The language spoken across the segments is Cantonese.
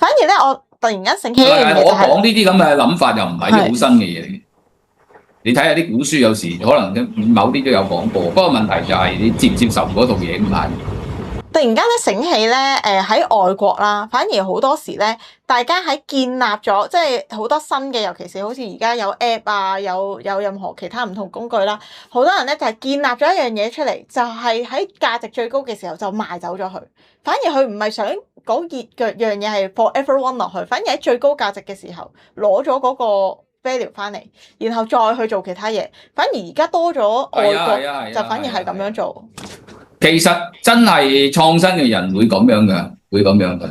反而咧，我突然間醒起一樣嘢，我講呢啲咁嘅諗法又唔係啲好新嘅嘢嚟嘅。你睇下啲古書有時可能某啲都有講過，不過問題就係你接唔接受嗰套嘢咁解。突然間咧醒起咧，喺外國啦，反而好多時咧，大家喺建立咗即係好多新嘅，尤其是好似而家有 app 啊，有任何其他唔同工具啦，好多人咧就係建立咗一樣嘢出嚟，就係喺價值最高嘅時候就賣走咗佢。反而佢唔係想嗰樣嘢係 for everyone 落去，反而喺最高價值嘅時候攞咗嗰個 value 翻嚟，然後再去做其他嘢。反而而家多咗外國就反而係咁樣做。其實真係創新嘅人會咁樣嘅，會咁樣嘅。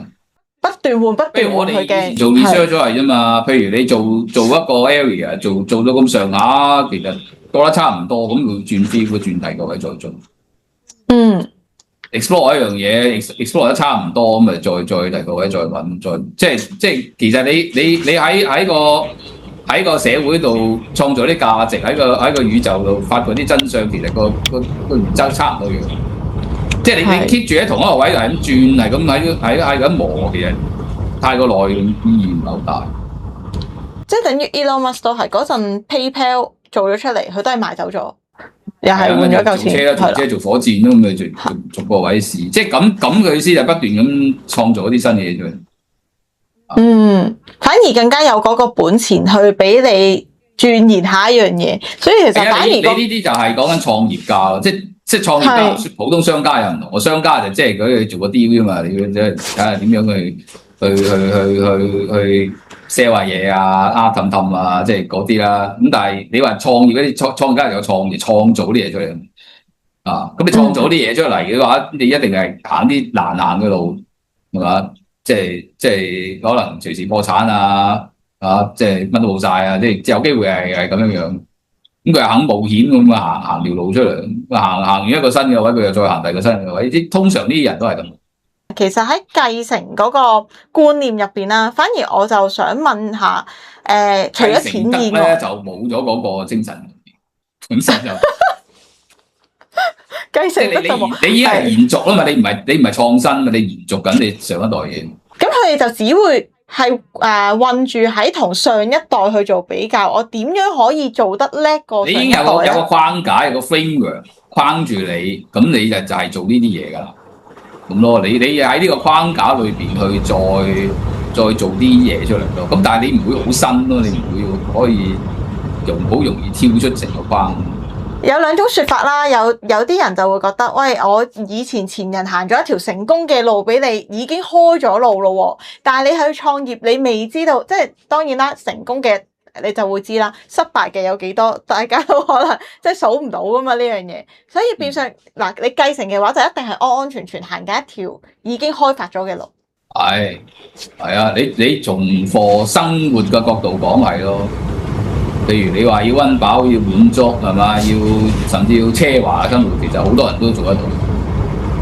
不斷換，不斷換佢嘅。譬如我哋以前做 research 咗係啫嘛，譬如你做一個 area， 做到咁上下，其實做得差唔多，咁會轉 field， 會轉第二個位再做。explore 一樣嘢 ，explore 得差唔多，咁咪再第二個位再揾，即係其實你喺個社會度創造啲價值，喺個宇宙度發掘啲真相，其實個原則差唔多樣。即係你 keep 住喺同一個位係咁轉，係咁喺咁磨，其實太過耐，意義唔係好大。即係等於 Elon Musk 都係嗰陣 PayPal 做咗出嚟，佢都係賣走咗，又係換咗嚿錢。做車做火箭咯，咁咪逐個位試，即係咁佢先就不斷咁創造一啲新嘢出嚟。反而更加有嗰個本錢去俾你鑽研下一樣嘢，所以其實反而你呢啲就係講緊創業家咯，即係創業家，普通商家又唔同。我商家就即係佢做個 deal 啫嘛，你即係睇下點樣去 sell 下嘢啊，氹啊，即係嗰啲啦。咁但係你話創業嗰啲創業家有創造啲嘢出嚟啊。咁你創造啲嘢出嚟嘅話，你一定係行啲難行嘅路，係嘛？即係可能隨時破產啊，即係乜都冇晒啊，即係有機會係咁樣。咁佢又肯冒險咁行條路出嚟，行完一個新嘅位，佢又再行第二個新嘅位。通常呢啲人都係咁。其實喺繼承嗰個觀念入邊啦，反而我就想問下，除咗錢以外，就冇咗嗰個精神本身就繼承得就冇。你已經係延續啦嘛，你唔係創新嘛，你延續緊你上一代嘢。咁佢哋就只會係困住喺同上一代去做比較，我點樣可以做得叻過上一代？你已經有個框架，有個 framework 框住你，咁你就係做呢啲嘢㗎啦。咁咯，你喺呢個框架裏邊去再做啲嘢出嚟咯。咁但係你唔會好新咯，你唔會可以好容易跳出成個框。有兩種說法啦，有啲人就會覺得，喂，我以前人行咗一條成功嘅路俾你，已經開咗路咯。但係你去創業，你未知道，即係當然啦，成功嘅你就會知啦，失敗嘅有幾多，大家都可能即係數唔到噶嘛呢樣嘢。所以變相嗱，你繼承嘅話，就一定係安安全全行緊一條已經開發咗嘅路。係啊，你從生活嘅角度講係咯。譬如你話要溫飽要滿足係嘛，甚至要奢華嘅生活，其實好多人都做得到。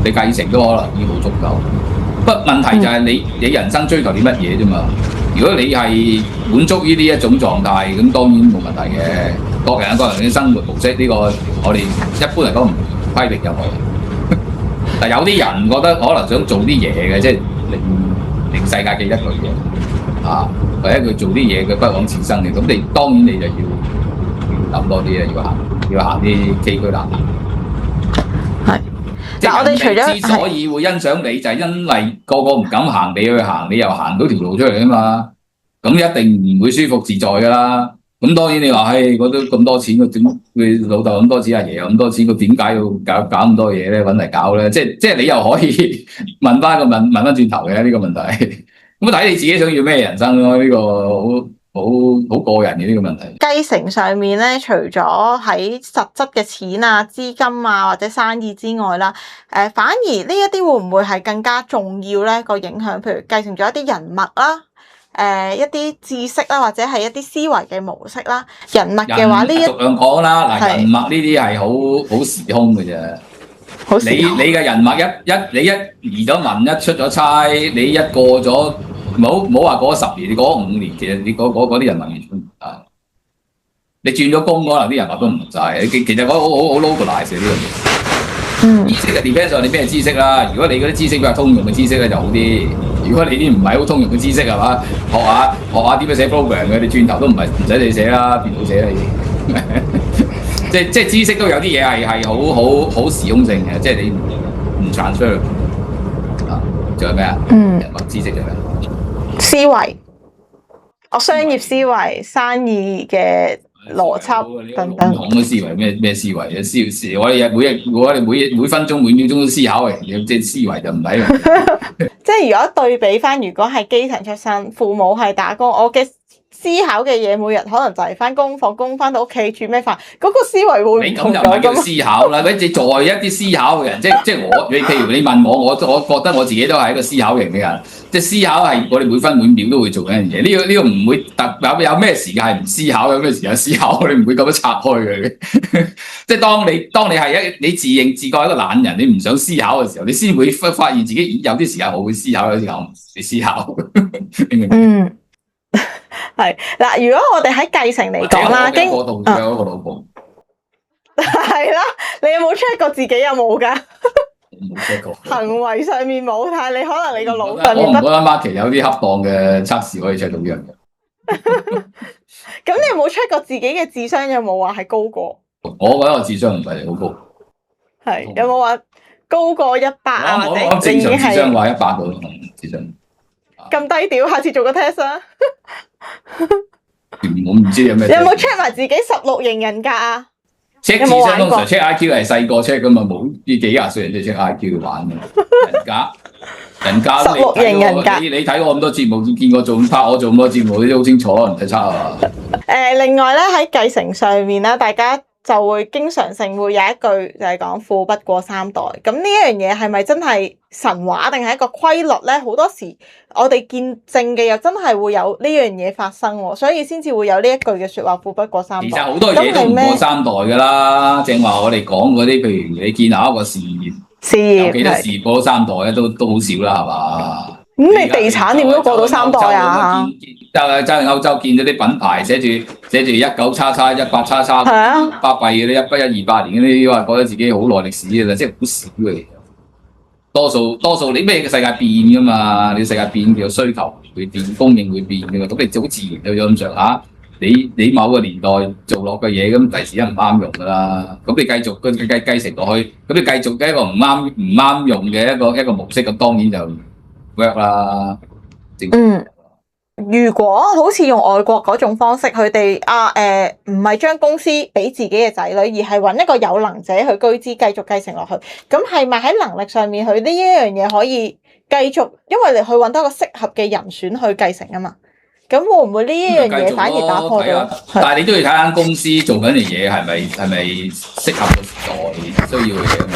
你繼承都可能已經好足夠。不過問題就係你人生追求啲乜嘢啫嘛？如果你係滿足於呢一種狀態，咁當然冇問題嘅。各人嘅生活模式呢個，我哋一般嚟講唔批評任何人。但有啲人覺得可能想做啲嘢嘅，即係令世界記得佢嘅啊。或者佢做啲嘢佢不枉此生嘅，咁你當然你就要諗多啲啦，要行啲崎嶇難行。係，即係我哋除咗之所以會欣賞你，就係因為個個唔敢行，你去行，你又行到條路出嚟啊嘛。咁一定唔會舒服自在噶啦。咁當然你話，我都咁多錢，佢老豆咁多錢，阿爺又咁多錢，佢點解要搞咁多嘢咧？揾嚟搞咧？即係你又可以問翻轉頭嘅呢個問題。咁睇你自己想要咩人生咯？呢個好個人嘅呢個問題。繼承上面咧，除咗喺實質嘅錢啊、資金啊或者生意之外啦，反而呢一啲會唔會係更加重要咧？個影響，譬如繼承咗一啲人脈啦，一啲知識啦，或者係一啲思維嘅模式啦。人脈嘅話，逐樣講啦。嗱，人脈呢啲係好時空嘅啫。你嘅人脈你一移咗民，一出咗差，你一過咗，唔好話過咗10年，你過咗5年，其實你嗰啲人脈完全唔同。你轉咗工，可能啲人脈都唔同晒。其實好 localize 呢樣嘢。知識嘅 depends on 你咩知識啦。如果你嗰啲知識比較通用嘅知識咧就好啲。如果你啲唔係好通用嘅知識係嘛，學下點樣寫 program 嘅，你轉頭都唔使你寫啦，電腦寫啦已經。即係知識都有啲嘢係好時空性嘅，即係你唔 transfer 啊。仲有咩啊？人物知識仲有咩？思維，商業思維、生意嘅邏輯等等。唔同嘅思維咩思維啊？我哋每分鐘每秒鐘都思考嘅，即係思維就唔係。即係如果對比翻，如果係基層出身，父母係打工，我嘅思考嘅嘢每日可能就係翻工放工翻到屋企煮咩飯，嗰個思維會唔同咗。你咁就唔係叫思考啦，你再一啲思考嘅人，即係你譬如你問我覺得我自己都係一個思考型嘅人，即係思考係我哋每分每秒都會做緊樣嘢。呢個唔會有咩時間係唔思考，有咩時間思考，你唔會咁樣拆開嘅。即係當你係你自認自覺係一個懶人，你唔想思考嘅時候，你先會發現自己有啲時間我會思考，有啲時間我唔會思考。你明唔明？係嗱，如果我哋喺繼承嚟講啦，有個老婆係啦，你有冇 check 過自己有冇㗎？冇 check 過。行為上面冇，但係你可能你個腦上我面唔覺得 Marky 有啲恰當嘅測試可以 check 到呢樣嘢。咁你有冇 check 過自己嘅智商有冇話係高過？我覺得我智商唔係好高。係有冇話高過100啊？或者正常智商話100個智商。咁低調，下次做個 test 啊！我唔知有咩。有冇 check 埋自己16型人格啊 ？check 智商通常 check IQ 係細個 check 噶嘛，冇啲幾廿歲人都 check IQ 玩嘅。人格16型人格，你睇過咁多節目，見過我做咁多節目，你都好清楚，唔使測啊。另外咧喺繼承上面啦，大家就會經常性會有一句就係講富不過3代。咁呢一樣嘢係咪真係神話定係一個規律咧？好多時我哋見證嘅又真係會有呢樣嘢發生喎，所以先至會有呢一句嘅説話，富不過3代。其實好多嘢都唔過3代㗎啦，正話我哋講嗰啲，譬如你建立一個事業，有幾多事過3代咧，都好少啦，係嘛？咁你地產點都過到3代啊？就係歐洲見到啲品牌寫住19叉叉18叉叉，巴閉嘅啲1128年嗰啲話覺得自己好耐歷史嘅啦，即係好少嘅。多數你咩嘅世界變㗎嘛？你世界變叫需求會變，供應會變嘅嘛，咁你好自然有咗咁上下。你某個年代做落嘅嘢，咁第時一唔啱用㗎啦。咁你繼續繼承落去，咁你繼續嘅一個唔啱用嘅一個模式，咁當然就 work 啦。如果好似用外國嗰種方式，佢哋唔係將公司俾自己嘅仔女，而係揾一個有能者去居資，繼續繼承落去。咁係咪喺能力上面，佢呢一樣嘢可以繼續？因為你去揾到一個適合嘅人選去繼承啊嘛。咁會唔會呢一樣嘢反而打破咗？但係你都要睇間公司做緊嘅嘢係咪適合個時代需要嘅嘢啊嘛。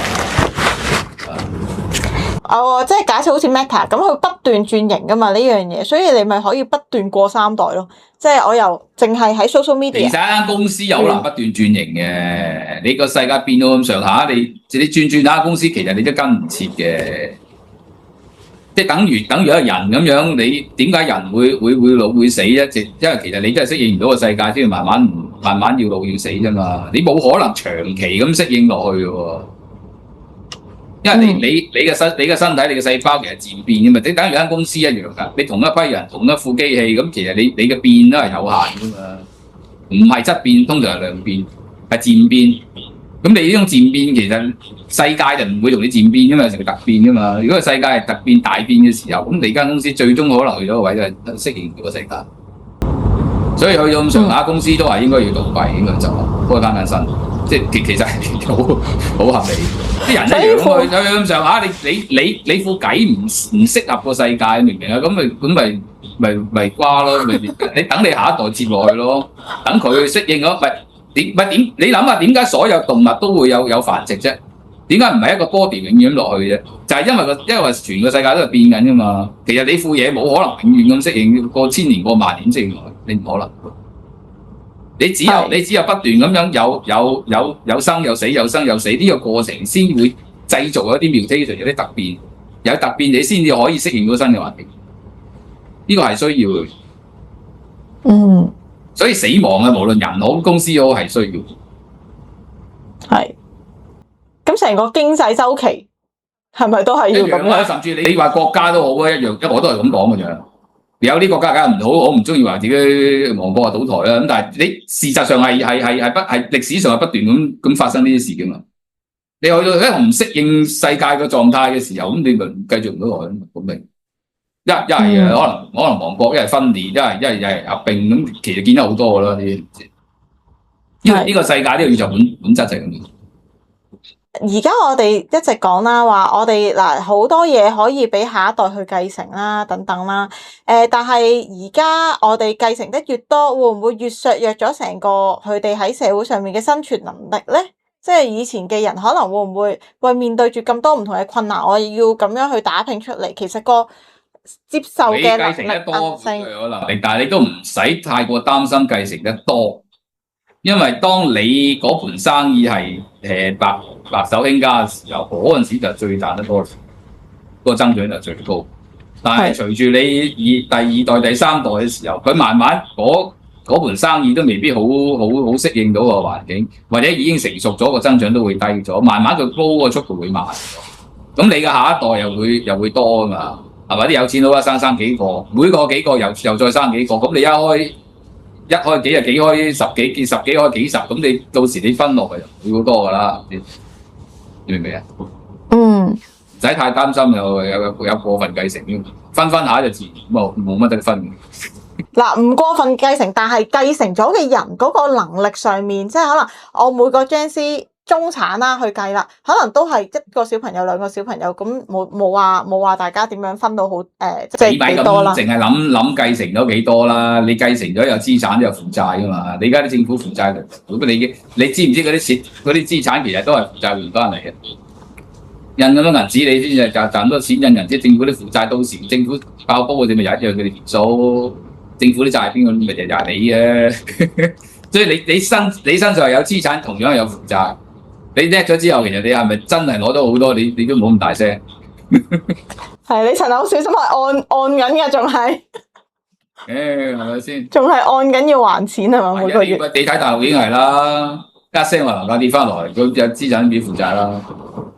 即係假設好似 Meta 咁，佢不斷轉型噶嘛呢樣嘢，所以你咪可以不斷過3代咯。即係我又淨係喺 social media。其實間公司有難不斷轉型嘅，你個世界變到咁上下，你轉下公司，其實你都跟唔切嘅。即係等於一個人咁樣，你點解人會老會死咧？因為其實你真係適應唔到個世界，先慢慢要老要死啫嘛。你冇可能長期咁適應落去嘅喎。因為你嘅身體、你嘅細胞其實漸變嘅嘛，即等於間公司一樣㗎。你同一批人、同一副機器，咁其實你嘅變都係有限㗎嘛，唔係質變，通常係量變，係漸變。咁你呢種漸變其實世界就唔會同你漸變㗎嘛，成個突變㗎嘛。如果個世界係突變大變嘅時候，咁你間公司最終可能去咗個位就係適應唔到個世界。所以去到咁上下，公司都係應該要倒閉，應該就開翻間新。即係其實係好合理，啲人一樣去咁上下，你副計唔適合個世界，明唔明啊？咁咪瓜咯，你等你下一代接落去咯，等佢適應咗，點？你諗下點解所有動物都會有繁殖啫？點解唔係一個body永遠落去啫？就係因為全個世界都係變緊噶嘛。其實你副嘢冇可能永遠咁適應，過千年過萬年適應落去，你唔可能。你只有不斷咁樣有生有死，有生有死呢個過程，先會製造一啲 mutation， 有啲突變，有突變你先至可以適應到新嘅環境。呢個係需要嘅。所以死亡啊，無論人好公司好係需要。係。咁成個經濟週期係咪都係一樣啦，要咁樣？甚至你話國家都好啊，一樣，因為我都係咁講嘅啫。有啲國家梗係唔好，我唔中意話自己亡國啊倒台啦。咁但係你事實上係歷史上係不斷咁發生呢啲事嘅嘛。你去到唔適應世界嘅狀態嘅時候，咁你咪繼續唔到落去咁咪一係可能亡國，一係分裂，一係合併咁，其實見得好多噶啦呢啲。呢個世界呢個宇宙本質就係咁。而家我哋一直講啦，話我哋嗱好多嘢可以俾下一代去繼承啦，等等啦。但係而家我哋繼承得越多，會唔會越削弱咗成個佢哋喺社會上面嘅生存能力咧？即係以前嘅人可能會唔會為面對住咁多唔同嘅困難，我要咁樣去打拼出嚟，其實個接受嘅能力你繼承得多有能力，但係你都唔使太過擔心繼承得多。因為當你嗰盤生意係白手興家嘅時候，嗰陣時就最賺得多，個增長就最高。但係隨住你第二代、第三代嘅時候，佢慢慢嗰盤生意都未必好適應到個環境，或者已經成熟咗，個增長都會低咗。慢慢佢高個速度會慢咗。咁你嘅下一代又會多啊嘛，係咪？啲有錢佬生幾個，每個幾個又再生幾個，咁你一開幾日幾開十幾開幾十，咁你到時你分落去就會好多噶啦，你明唔明啊？唔使太擔心有過分繼承，分下就自然冇乜得分。嗱，唔過分繼承，但係繼承咗嘅人嗰個能力上面，即係可能我每個 Gen Z 中產啦去計啦，可能都係一個小朋友、兩個小朋友，咁冇話大家點樣分到好即係幾多啦？淨係諗繼承咗幾多啦？你繼承咗有資產都有負債噶嘛？你而家啲政府負債，咁你知唔知嗰啲錢嗰啲資產其實都係負債換翻嚟嘅？印咁多銀紙，你先賺多錢印銀紙，政府啲負債到時政府爆煲，我哋咪有一樣佢哋條數。政府啲債邊個咪就係你嘅，所以你身上有資產，同樣係有負債。你叻咗之後，其實你係咪真係攞到好多？你都冇咁大聲。係你層樓好小心係按緊嘅，仲係。係咪先？仲係按緊要還錢係嘛？每個月。你睇大陸已經係啦，一聲話樓價跌翻落嚟，佢有資產變負債啦。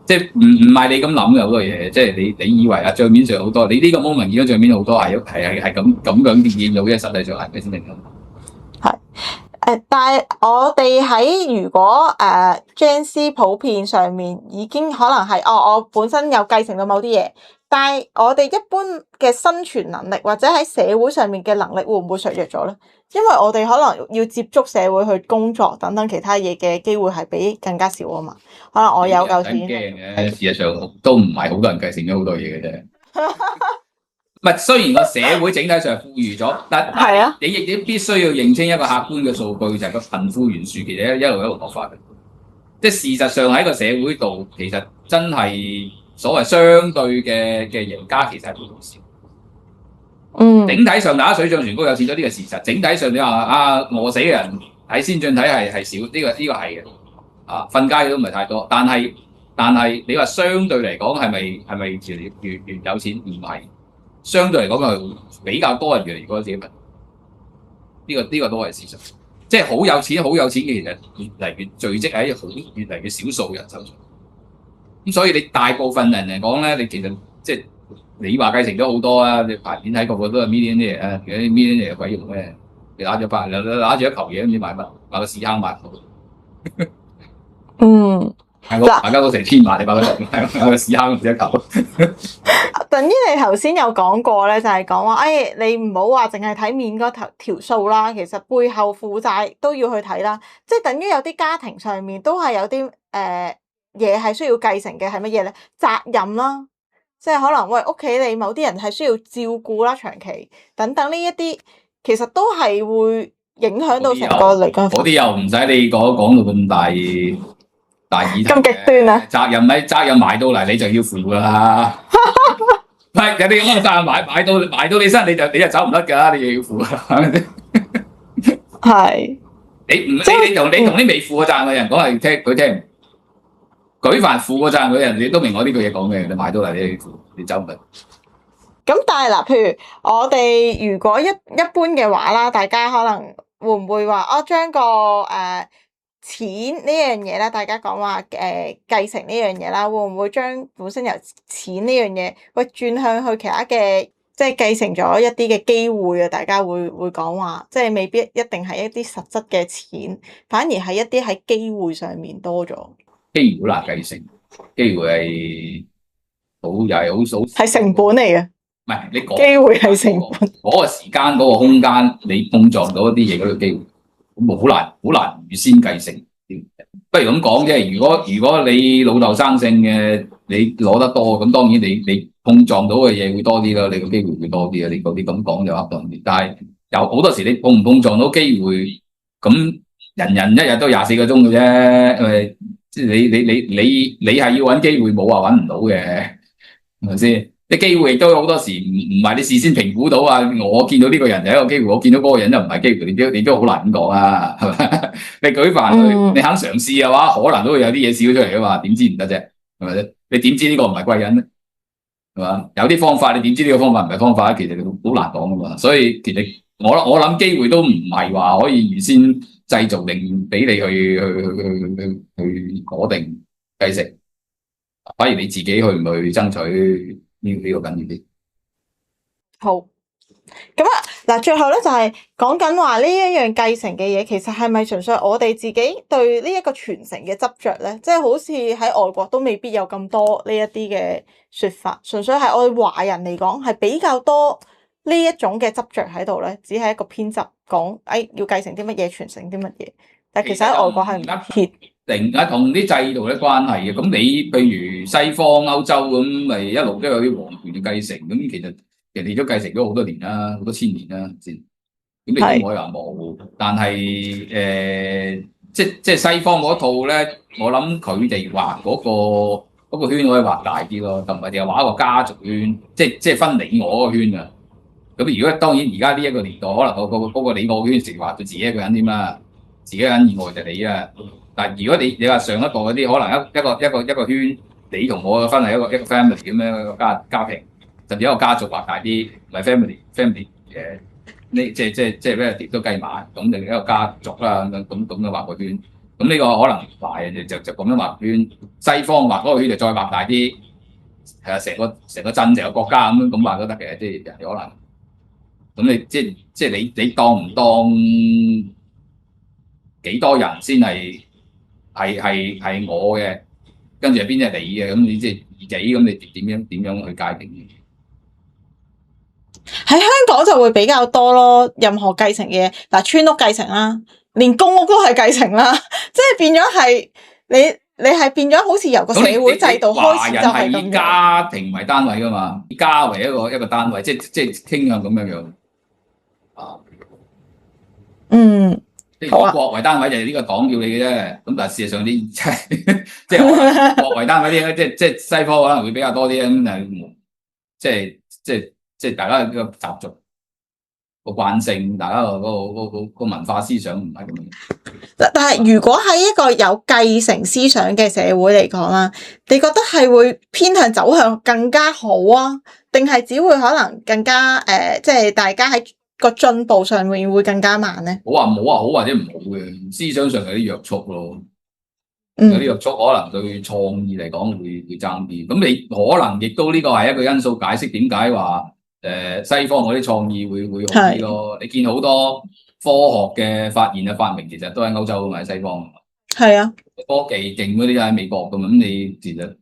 即係唔係你咁諗嘅好多嘢，即係你以為啊帳面上好多，你呢個 moment 見到帳面好多係咁樣見到嘅，實際上係咪先明咁？係但係我哋喺如果Gen Z 普遍上面已經可能係我本身有繼承到某啲嘢，但係我哋一般嘅生存能力或者喺社會上面嘅能力會唔會削弱咗咧？因為我哋可能要接觸社會去工作等等其他嘢嘅機會係比更加少啊嘛。可能我有夠錢。驚嘅，事實上都唔係好多人繼承咗好多嘢嘅啫。唔係，雖然個社會整體上富裕咗，但係你亦必須要認清一個客觀嘅數據，就係個貧富懸殊其實一路惡化嘅。即係事實上喺個社會度，其實真係所謂相對嘅贏家其實係好少。整體上大家水漲船高有錢咗呢個事實，整體上你話餓死嘅人喺先進體系係少，呢個係嘅。瞓街都唔係太多，但係你話相對嚟講係咪越有錢？唔係，相對嚟講係比較多人越嚟越覺得自己貧。呢個都係事實，即係好有錢嘅其實越嚟越聚積喺越嚟越少數人手上。咁所以你大部分人嚟講咧，你其實即係你話繼承咗好多啊！你排片睇個個都係 millionaire 啊，而家 millionaire 鬼用咩？你拿住一球嘢唔知買乜，買個屎坑買到。大家都成千萬，你買個屎坑唔知一球。等於你頭先有講過咧，就係講話，你唔好話淨係睇面嗰條數啦，其實背後負債都要去睇啦。即係等於有啲家庭上面都係有啲嘢係需要繼承嘅，係乜嘢咧？責任啦，即係可能屋企你某啲人係需要照顧啦，長期等等呢一啲，其實都係會影響到成個嚟講。嗰啲又唔使你講到咁大議題。咁極端啊！責任埋到嚟你就要負噶啦。唔係有啲咁嘅責任埋到你身，你就走唔甩㗎，你又要負啦，係咪先？係。你同啲未負過責任嘅人講係佢聽唔。舉凡負過責任嘅人，你都明我呢句嘢講咩？你買到嚟你負，你走唔甩。咁但係嗱，譬如我哋如果一般嘅話啦，大家可能會唔會話將個錢呢樣嘢啦，大家講話繼承呢樣嘢啦，會唔會將本身由錢呢樣嘢，喂轉向去其他嘅，即係繼承咗一啲嘅機會啊？大家會講話，即係未必一定係一啲實質嘅錢，反而係一啲喺機會上面多咗。機會好難繼承，機會係又係好係成本嚟嘅。唔係你講機會係成本，嗰個時間嗰個空間，你碰撞到一啲嘢嗰個機會，咁好難預先繼承。不如咁講啫，如果你老豆生性嘅，你攞得多，咁當然你碰撞到嘅嘢會多啲啦，你個機會會多啲啊。你咁講就恰當啲，但係有好多時你碰唔碰撞到機會，咁人一日都24個鐘嘅啫，因為即係你係要揾機會，冇話揾唔到嘅，係咪先？啲機會亦都好多時唔係你事先評估到啊！我見到呢個人就係一個機會，我見到嗰個人就唔係機會，你都好難咁講啊，係咪？你舉凡佢，你肯嘗試嘅話，可能都會有啲嘢試咗出嚟噶嘛？點知唔得啫？係咪先？你點知呢個唔係貴人咧？係嘛？有啲方法，你點知呢個方法唔係方法咧？其實你好難講噶嘛。所以其實我諗機會都唔係話可以預先製造定俾你去攞定繼承，反而你自己去唔去爭取。呢個緊要啲。好，咁啊嗱，最後咧就係講緊話呢一樣繼承嘅嘢，其實係咪純粹我哋自己對呢一個傳承嘅執着咧？即係好似喺外國都未必有咁多呢一啲嘅説法，純粹係我哋華人嚟講係比較多呢一種嘅執着喺度咧，只係一個偏執講，要繼承啲乜嘢，傳承啲乜嘢，但其實喺外國係唔貼。同啲制度嘅關係嘅，咁你譬如西方歐洲咁，咪一路都有啲皇權嘅繼承，咁其實人哋都繼承咗好多年啦，好多千年啦先。咁你都唔可以話冇，但係即係西方嗰套咧，我諗佢哋畫嗰個圈可以畫大啲咯，就唔係淨係畫一個家族圈，即係分你我嗰個圈啊。咁如果當然而家呢一個年代，可能嗰個你我個圈成畫到自己一個人添啦，自己一個人以外就你啊。但如果你話上一代嗰啲，可能一個圈，你同我嘅分係一個 family 咁樣一個家庭，甚至一個家族畫大啲，唔係 family 嘅，呢即係咩都計埋，咁就一個家族啦，咁樣畫個圈。咁呢個可能華人就咁樣畫圈，西方畫嗰個圈就再畫大啲，係啊，成個鎮成個國家咁畫都得嘅，即係人哋可能。咁你即係你當唔當幾多人先係我嘅，跟住係邊隻係你嘅？咁你即係自己，咁你點樣去界定？喺香港就會比較多咯，任何繼承嘅嘢，嗱，村屋繼承啦，連公屋都係繼承啦，即係變咗係你係變咗好似由個社會制度開始就係咁樣。華人係以家庭為單位噶嘛，以家為一個單位，即係傾向咁樣啊。嗯。即係以國為單位就係呢個黨叫你嘅啫，咁但係事實上啲即係國為單位啲咧，即係西方可能會比較多啲咁，即係大家個習俗個慣性，大家個文化思想唔係咁樣。但係如果喺一個有繼承思想嘅社會嚟講啦，你覺得係會偏向走向更加好啊，定係只會可能更加即係大家喺個進步上面會更加慢咧？冇話好或者唔好嘅，思想上有啲約束咯。有啲約束可能對創意嚟講會爭啲。咁你可能亦都呢個係一個因素解釋點解話西方嗰啲創意會好啲咯。你見好多科學嘅發現啊發明，其實都喺歐洲同埋西方。係啊，科技勁嗰啲喺美國㗎嘛。咁你其實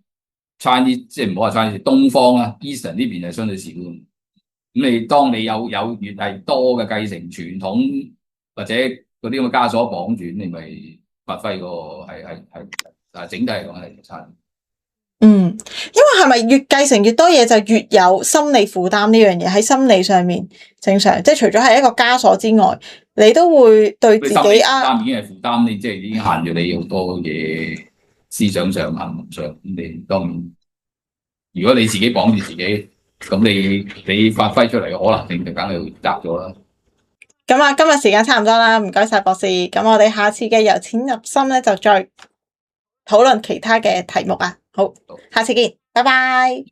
Chinese 即係唔好話 Chinese，東方啊 Eastern 呢邊係相對少。咁當你有越係多嘅繼承傳統或者嗰啲咁嘅枷鎖綁住，你咪發揮個係整體嚟講係差。因為係咪越繼承越多嘢就越有心理負擔呢樣嘢？喺心理上面正常，即係除咗係一個枷鎖之外，你都會對自己負擔已經係負擔，你即係已經限住你好多嘢思想上行為上。咁你當然，如果你自己綁住自己。咁你發揮出嚟嘅可能性就梗係窄咗啦。咁啊，今日時間差唔多啦，唔該晒博士。咁我哋下次嘅由淺入深咧，就再討論其他嘅題目啊。好，下次見，拜拜。